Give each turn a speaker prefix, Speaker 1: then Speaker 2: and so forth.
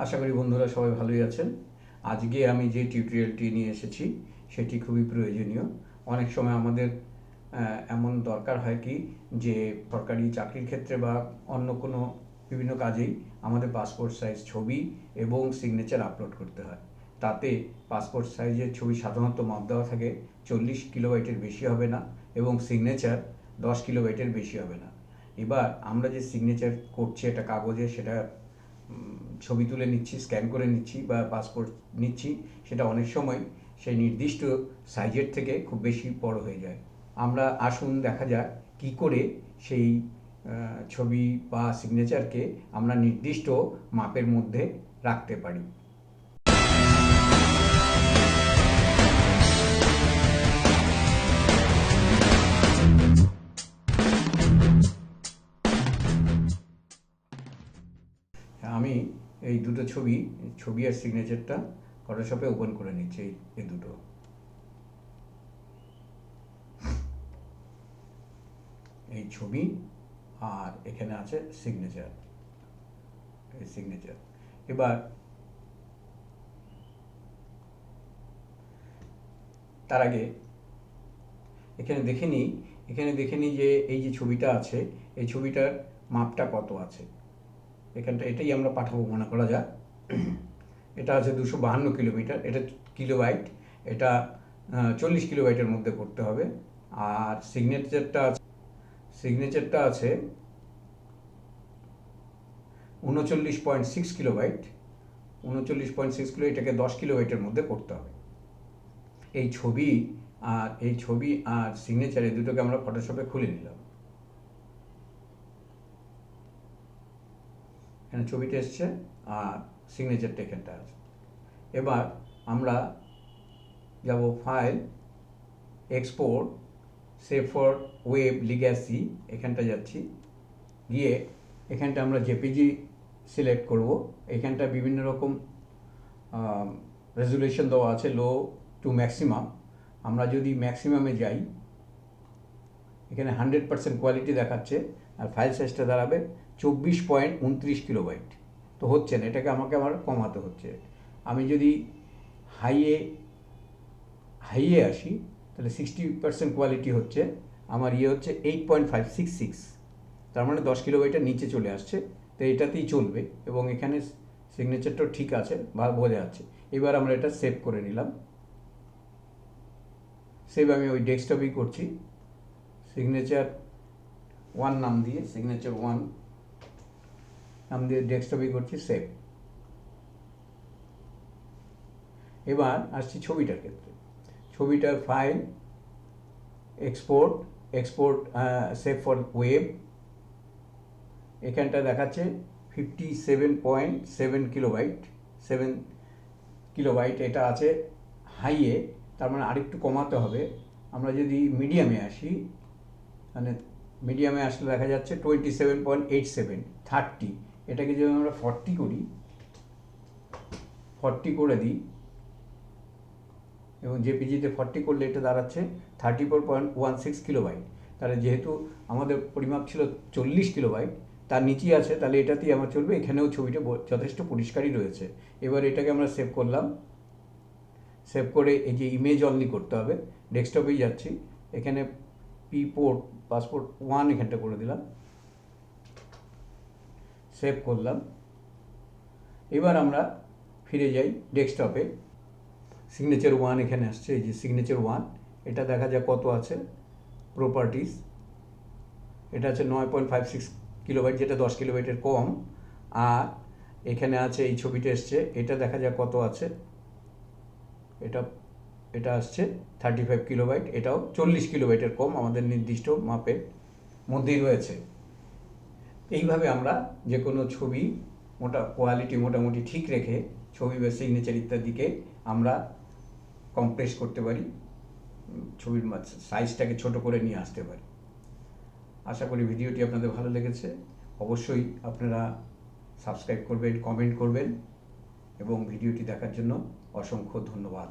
Speaker 1: আশা করি বন্ধুরা সবাই ভালোই আছেন। আজকে আমি যে টিউটোরিয়ালটি নিয়ে এসেছি সেটি খুবই প্রয়োজনীয়। অনেক সময় আমাদের এমন দরকার হয় কি যে সরকারি চাকরির ক্ষেত্রে বা অন্য কোনো বিভিন্ন কাজেই আমাদের পাসপোর্ট সাইজ ছবি এবং সিগনেচার আপলোড করতে হয়। তাতে পাসপোর্ট সাইজের ছবি সাধারণত মাপ দেওয়া থাকে 40 কিলোবাইটের বেশি হবে না এবং সিগনেচার 10 কিলোবাইটের বেশি হবে না। এবার আমরা যে সিগনেচার করছি একটা কাগজে, সেটা ছবি তুলে নিচ্ছি, স্ক্যান করে নিচ্ছি বা পাসপোর্ট নিচ্ছি, সেটা অনেক সময় সেই নির্দিষ্ট সাইজের থেকে খুব বেশি বড় হয়ে যায়। আমরা আসুন দেখা যাক কী করে সেই ছবি বা সিগনেচারকে আমরা নির্দিষ্ট মাপের মধ্যে রাখতে পারি। আমি এই দুটো ছবি আর সিগনেচারটা ফটোশপে ওপেন করে নিচ্ছি। এই দুটো এই ছবি আর এখানে আছে সিগনেচার। এই সিগনেচার এবার তার আগে এখানে দেখে নিই যে এই যে ছবিটা আছে, এই ছবিটার মাপটা কত আছে। এটাই আমরা পাঠাবো মনে করা যাক। এটা আছে 252 কিলোমিটার, এটা কিলোবাইট, এটা 40 কিলোবাইটের মধ্যে করতে হবে। আর সিগনেচারটা আছে 39.6 কিলোবাইট। 39.6 কিলো, এটাকে 10 কিলোবাইটের মধ্যে করতে হবে। এই ছবি আর সিগনেচার এই দুটোকে আমরা ফটোশপে খুলে নিলাম। এখানে ছবিটা এসছে আর সিগনেচারটা এখানটা আছে। এবার আমরা যাব file, export, save for web legacy, এখানটা যাচ্ছি। গিয়ে এখানটা আমরা জেপিজি সিলেক্ট করব। এখানটা বিভিন্ন রকম রেজুলেশন দেওয়া আছে, লো টু ম্যাক্সিমাম। আমরা যদি ম্যাক্সিমামে যাই, এখানে 100% কোয়ালিটি দেখাচ্ছে আর ফাইল সাইজটা দাঁড়াবে 24.29 কিলোবাইট। তো হচ্ছে না, এটাকে আমার কমাতে হচ্ছে। আমি যদি হাইয়ে আসি তাহলে 60% কোয়ালিটি হচ্ছে, আমার হচ্ছে 8.566, তার মানে 10 কিলোবাইটের নিচে চলে আসছে। তো এটাতেই চলবে এবং এখানে সিগনেচারটাও ঠিক আছে, বোঝা যাচ্ছে। এবার আমরা এটা সেভ করে নিলাম। সেভ আমি ওই ডেস্কটপেই করছি, সিগনেচার 1 নাম দিয়ে ডেস্কটপেই করছি, সেভ। এবার আসছি ছবিটার ক্ষেত্রে। ছবিটার file, export save for web, এখানটা দেখাচ্ছে 57.7 কিলোবাইট, 7 কিলোবাইট। এটা আছে হাইয়ে, তার মানে আরেকটু কমাতে হবে। আমরা যদি মিডিয়ামে আসি, মানে মিডিয়ামে আসলে দেখা যাচ্ছে 27.87, 30। এটাকে যদি আমরা 40 করে দিই এবং জেপিজিতে 40 করলে এটা দাঁড়াচ্ছে 34.16 কিলোবাইট। তাহলে যেহেতু আমাদের পরিমাপ ছিল 40 কিলোবাইট, তার নিচেই আছে, তাহলে এটাতেই আমার চলবে। এখানেও ছবিটা যথেষ্ট পরিষ্কারই রয়েছে। এবার এটাকে আমরা সেভ করলাম। সেভ করে এই যে ইমেজ অনলি করতে হবে, ডেস্কটপেই যাচ্ছি। এখানে পাসপোর্ট 1 এখানটা করে দিলাম, সেভ করলাম। এবার আমরা ফিরে যাই ডেস্কটপে। সিগনেচার 1 এখানে আসছে, এই যে সিগনেচার 1, এটা দেখা যাক কত আছে। প্রপার্টিস, এটা আছে 9.56 কিলোবাইট, যেটা 10 কিলোবাইটের কম। আর এখানে আছে এই ছবিটা এসছে, এটা দেখা যাক কত আছে। এটা আসছে 35 কিলোবাইট, এটাও 40 কিলোবাইটের কম, আমাদের নির্দিষ্ট মাপের মধ্যেই রয়েছে। এইভাবে আমরা যে কোনো ছবি কোয়ালিটি মোটামুটি ঠিক রেখে ছবি বা সিগনেচার ইত্যাদিকে আমরা কম্প্রেস করতে পারি, ছবির সাইজটাকে ছোট করে নিয়ে আসতে পারি। আশা করি ভিডিওটি আপনাদের ভালো লেগেছে। অবশ্যই আপনারা সাবস্ক্রাইব করবেন, কমেন্ট করবেন এবং ভিডিওটি দেখার জন্য অসংখ্য ধন্যবাদ।